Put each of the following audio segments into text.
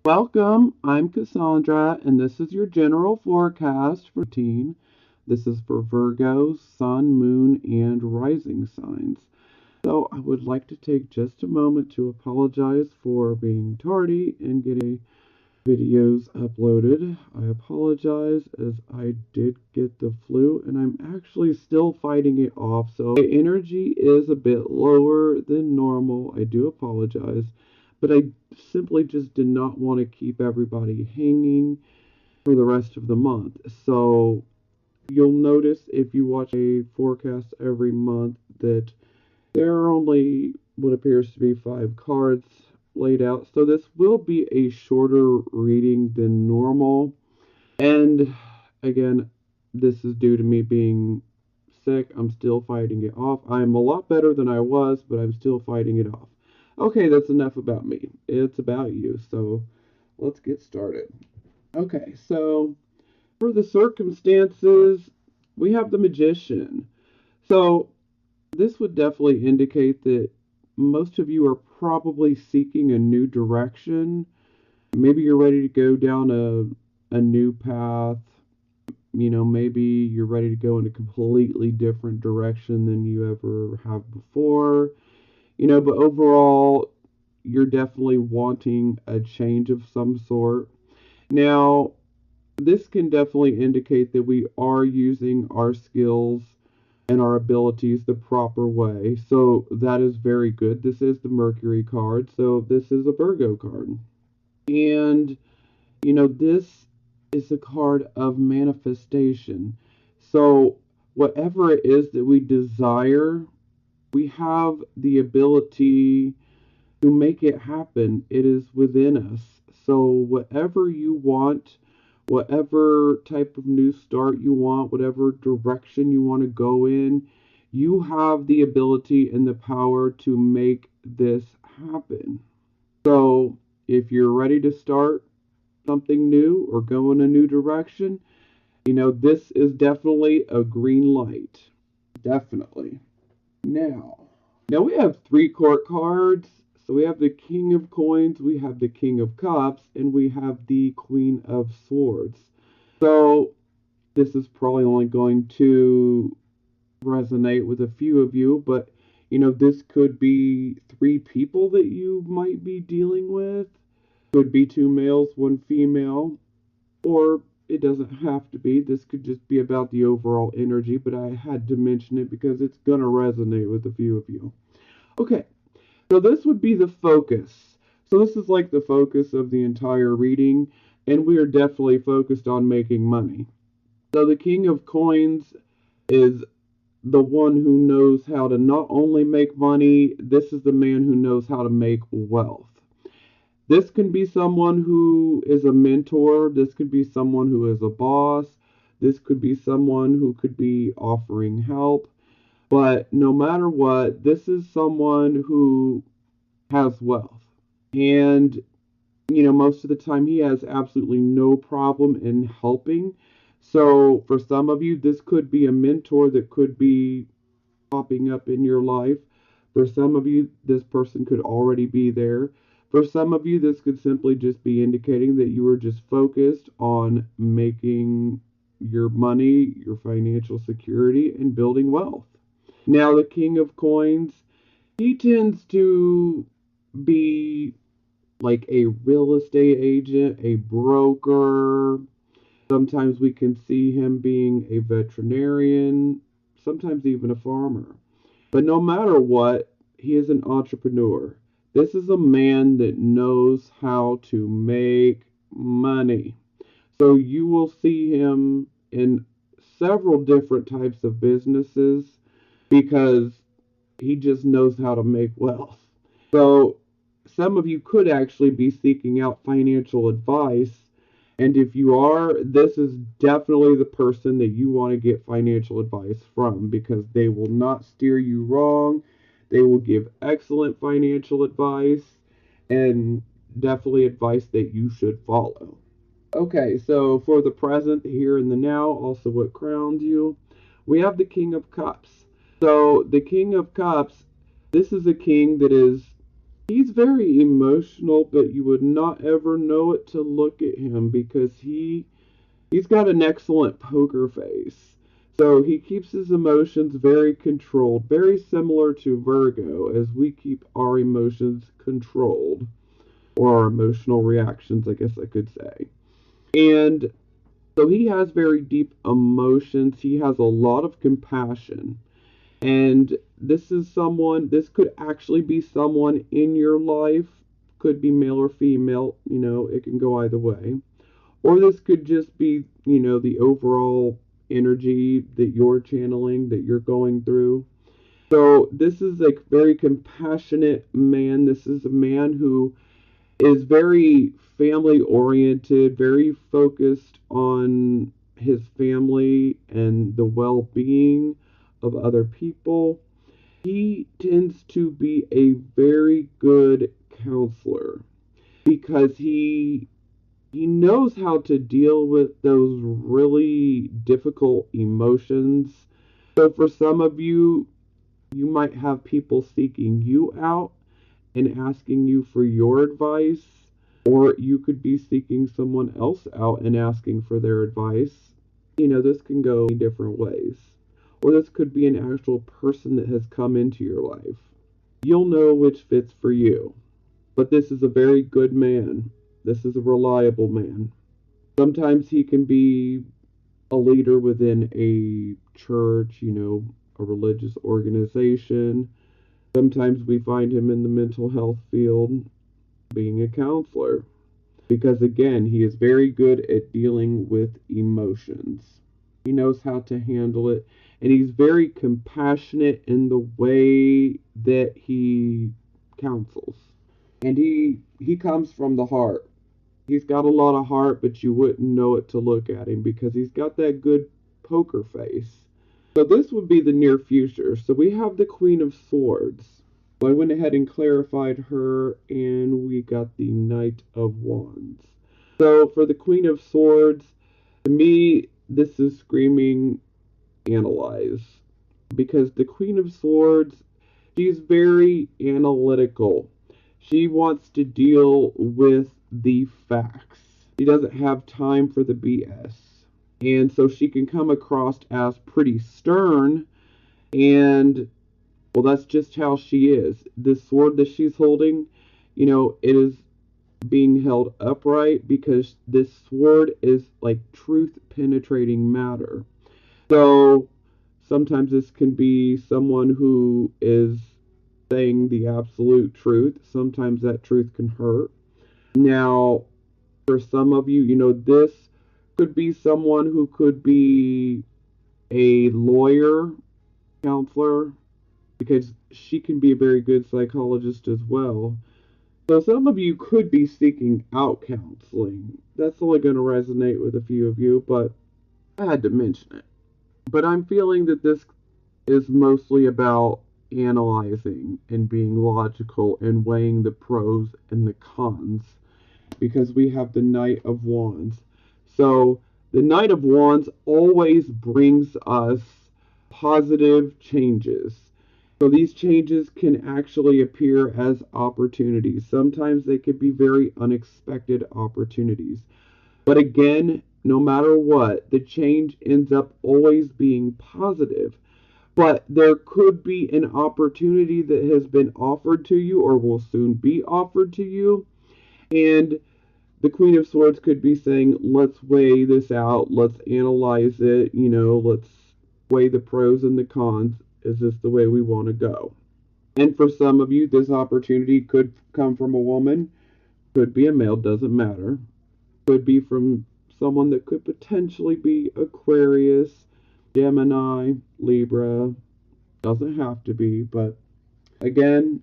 Welcome, I'm Cassandra, and this is your general forecast for teen. This is for Virgo, Sun, Moon, and Rising signs. So I would like to take just a moment to apologize for being tardy and getting videos uploaded. I apologize as I did get the flu and I'm actually still fighting it off. So my energy is a bit lower than normal. I do apologize, but I simply just did not want to keep everybody hanging for the rest of the month. So you'll notice if you watch a forecast every month that there are only what appears to be 5 cards laid out. So this will be a shorter reading than normal. And again, this is due to me being sick. I'm still fighting it off. I'm a lot better than I was, but I'm still fighting it off. Okay, that's enough about me. It's about you. So let's get started. Okay, so for the circumstances, we have the magician. So this would definitely indicate that most of you are probably seeking a new direction. Maybe you're ready to go down a new path. Maybe you're ready to go in a completely different direction than you ever have before. But overall, you're definitely wanting a change of some sort. Now, this can definitely indicate that we are using our skills and our abilities the proper way. So that is very good. This is the Mercury card. So this is a Virgo card. And, this is a card of manifestation. So whatever it is that we desire, we have the ability to make it happen. It is within us. So whatever you want, whatever type of new start you want, whatever direction you want to go in, you have the ability and the power to make this happen. So if you're ready to start something new or go in a new direction, this is definitely a green light. Definitely. Now we have 3 court cards. So we have the King of Coins, we have the King of Cups, and we have the Queen of Swords. So this is probably only going to resonate with a few of you, but this could be 3 people that you might be dealing with. Could be 2 males, 1 female, or it doesn't have to be. This could just be about the overall energy, but I had to mention it because it's going to resonate with a few of you. Okay, so this would be the focus. So this is like the focus of the entire reading, and we are definitely focused on making money. So the King of Coins is the one who knows how to not only make money, this is the man who knows how to make wealth. This can be someone who is a mentor, this could be someone who is a boss, this could be someone who could be offering help. But no matter what, this is someone who has wealth. And, most of the time he has absolutely no problem in helping. So for some of you, this could be a mentor that could be popping up in your life. For some of you, this person could already be there. For some of you, this could simply just be indicating that you are just focused on making your money, your financial security, and building wealth. Now, the King of Coins, he tends to be like a real estate agent, a broker. Sometimes we can see him being a veterinarian, sometimes even a farmer. But no matter what, he is an entrepreneur. This is a man that knows how to make money. So you will see him in several different types of businesses because he just knows how to make wealth. So some of you could actually be seeking out financial advice. And if you are, this is definitely the person that you want to get financial advice from because they will not steer you wrong. They will give excellent financial advice and definitely advice that you should follow. Okay, so for the present, here and the now, also what crowns you, we have the King of Cups. So the King of Cups, this is a king that is He's very emotional, but you would not ever know it to look at him because he's got an excellent poker face. So he keeps his emotions very controlled, very similar to Virgo, as we keep our emotions controlled, or our emotional reactions, I guess I could say. And so he has very deep emotions. He has a lot of compassion. And this could actually be someone in your life, could be male or female, it can go either way. Or this could just be, the overall energy that you're channeling, that you're going through. So this is a very compassionate man. This is a man who is very family oriented, very focused on his family and the well being of other people. He tends to be a very good counselor because he knows how to deal with those really difficult emotions. So for some of you, you might have people seeking you out and asking you for your advice, or you could be seeking someone else out and asking for their advice. This can go in different ways. Or this could be an actual person that has come into your life. You'll know which fits for you. But this is a very good man. This is a reliable man. Sometimes he can be a leader within a church, a religious organization. Sometimes we find him in the mental health field being a counselor because, again, he is very good at dealing with emotions. He knows how to handle it, and he's very compassionate in the way that he counsels. And he comes from the heart. He's got a lot of heart, but you wouldn't know it to look at him because he's got that good poker face. So this would be the near future. So we have the Queen of Swords. So I went ahead and clarified her, and we got the Knight of Wands. So for the Queen of Swords, to me, this is screaming analyze. Because the Queen of Swords, she's very analytical. She wants to deal with the facts. She doesn't have time for the BS. And so she can come across as pretty stern, and well, that's just how she is. This sword that she's holding, it is being held upright because this sword is like truth penetrating matter. So sometimes this can be someone who is saying the absolute truth. Sometimes that truth can hurt. Now, for some of you, this could be someone who could be a lawyer, counselor, because she can be a very good psychologist as well. So some of you could be seeking out counseling. That's only going to resonate with a few of you, but I had to mention it. But I'm feeling that this is mostly about analyzing and being logical and weighing the pros and the cons because we have the Knight of Wands. So the Knight of Wands always brings us positive changes. So these changes can actually appear as opportunities. Sometimes they could be very unexpected opportunities. But again, no matter what, the change ends up always being positive. But there could be an opportunity that has been offered to you or will soon be offered to you. And the Queen of Swords could be saying, let's weigh this out, let's analyze it, let's weigh the pros and the cons. Is this the way we want to go? And for some of you, this opportunity could come from a woman, could be a male, doesn't matter. Could be from someone that could potentially be Aquarius, Gemini, Libra. Doesn't have to be, but again,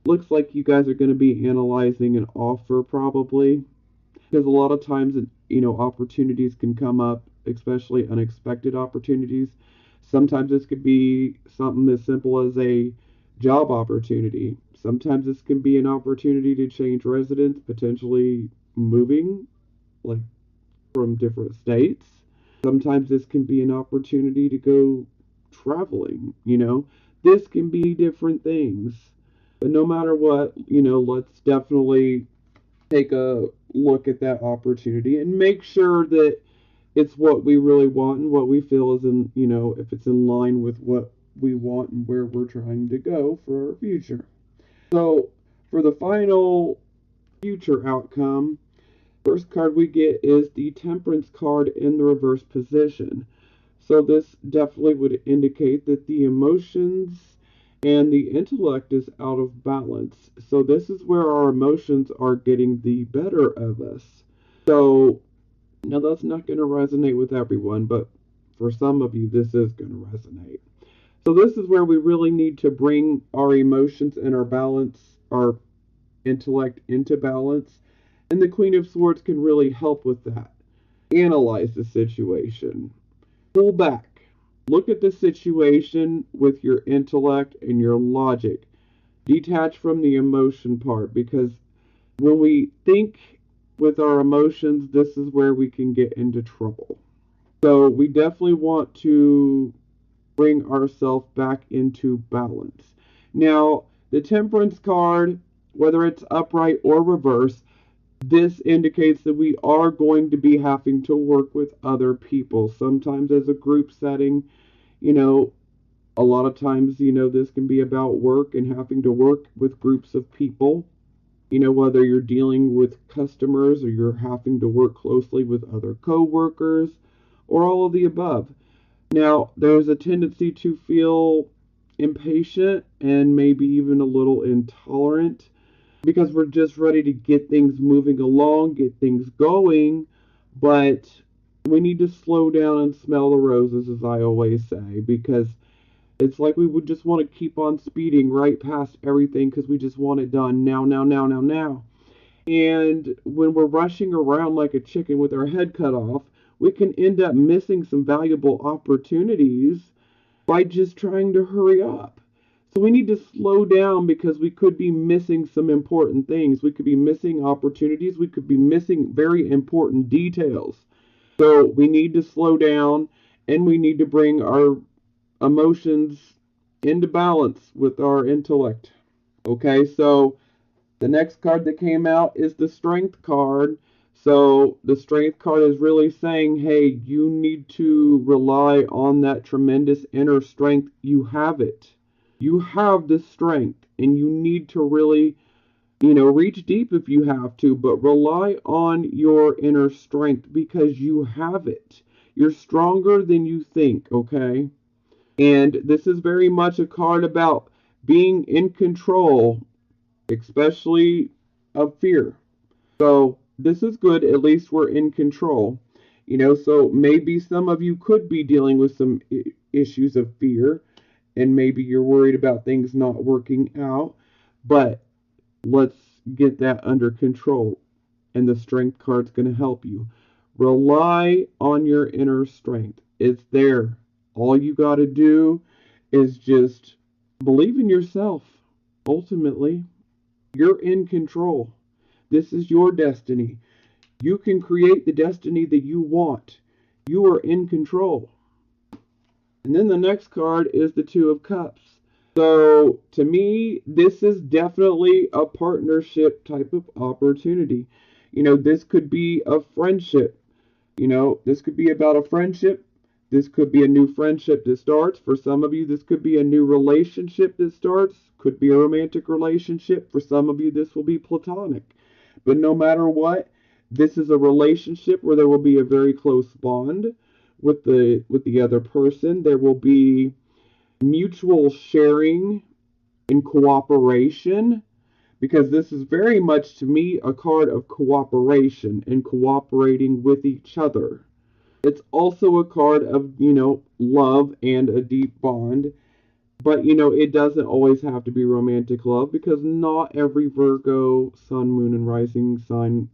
looks like you guys are going to be analyzing an offer probably because a lot of times, opportunities can come up, especially unexpected opportunities. Sometimes this could be something as simple as a job opportunity. Sometimes this can be an opportunity to change residence, potentially moving, like from different states. Sometimes this can be an opportunity to go traveling. This can be different things. But no matter what, let's definitely take a look at that opportunity and make sure that it's what we really want and what we feel is in, if it's in line with what we want and where we're trying to go for our future. So, for the final future outcome, first card we get is the Temperance card in the reverse position. So this definitely would indicate that the emotions and the intellect is out of balance. So this is where our emotions are getting the better of us. So now that's not going to resonate with everyone, but for some of you this is going to resonate. So this is where we really need to bring our emotions and our balance, our intellect into balance. And the Queen of Swords can really help with that. Analyze the situation. Pull back. Look at the situation with your intellect and your logic. Detach from the emotion part, because when we think with our emotions, this is where we can get into trouble. So we definitely want to bring ourselves back into balance. Now, the Temperance card, whether it's upright or reverse, this indicates that we are going to be having to work with other people, sometimes as a group setting. You know, a lot of times, this can be about work and having to work with groups of people. Whether you're dealing with customers or you're having to work closely with other coworkers or all of the above. Now, there's a tendency to feel impatient and maybe even a little intolerant because we're just ready to get things moving along, get things going, but we need to slow down and smell the roses, as I always say, because it's like we would just want to keep on speeding right past everything because we just want it done now, now, now, now, now. And when we're rushing around like a chicken with our head cut off, we can end up missing some valuable opportunities by just trying to hurry up. So we need to slow down because we could be missing some important things. We could be missing opportunities. We could be missing very important details. So we need to slow down and we need to bring our emotions into balance with our intellect. Okay, so the next card that came out is the Strength card. So the Strength card is really saying, hey, you need to rely on that tremendous inner strength. You have it. You have the strength, and you need to really, reach deep if you have to, but rely on your inner strength because you have it. You're stronger than you think, okay? And this is very much a card about being in control, especially of fear. So this is good. At least we're in control. So maybe some of you could be dealing with some issues of fear, and maybe you're worried about things not working out, but let's get that under control. And the Strength card's going to help you. Rely on your inner strength. It's there. All you got to do is just believe in yourself. Ultimately, you're in control. This is your destiny. You can create the destiny that you want. You are in control. And then the next card is the Two of Cups. So to me, this is definitely a partnership type of opportunity. This could be a friendship. This could be about a friendship. This could be a new friendship that starts. For some of you, this could be a new relationship that starts. Could be a romantic relationship. For some of you, this will be platonic. But no matter what, this is a relationship where there will be a very close bond with the other person. There will be mutual sharing and cooperation, because this is very much to me a card of cooperation and cooperating with each other. It's also a card of, love and a deep bond. But, it doesn't always have to be romantic love because not every Virgo, Sun, Moon, and Rising sign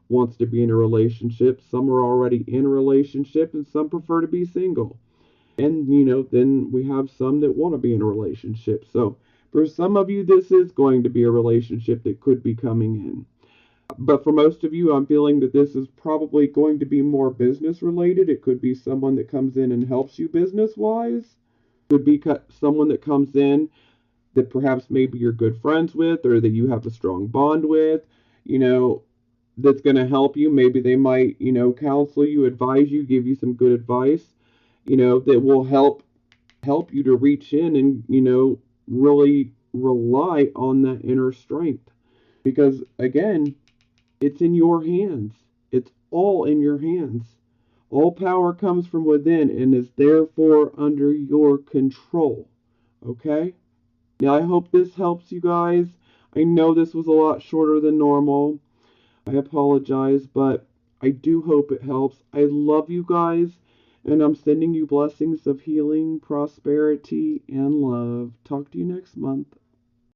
wants to be in a relationship. Some are already in a relationship and some prefer to be single. And, then we have some that want to be in a relationship. So for some of you, this is going to be a relationship that could be coming in. But for most of you, I'm feeling that this is probably going to be more business related. It could be someone that comes in and helps you business wise. Could be someone that comes in that perhaps maybe you're good friends with or that you have a strong bond with, you know, that's going to help you. Maybe they might, counsel you, advise you, give you some good advice, that will help you to reach in and, really rely on that inner strength. Because again, it's in your hands. It's all in your hands. All power comes from within and is therefore under your control. Okay? Now, I hope this helps you guys. I know this was a lot shorter than normal. I apologize, but I do hope it helps. I love you guys, and I'm sending you blessings of healing, prosperity, and love. Talk to you next month.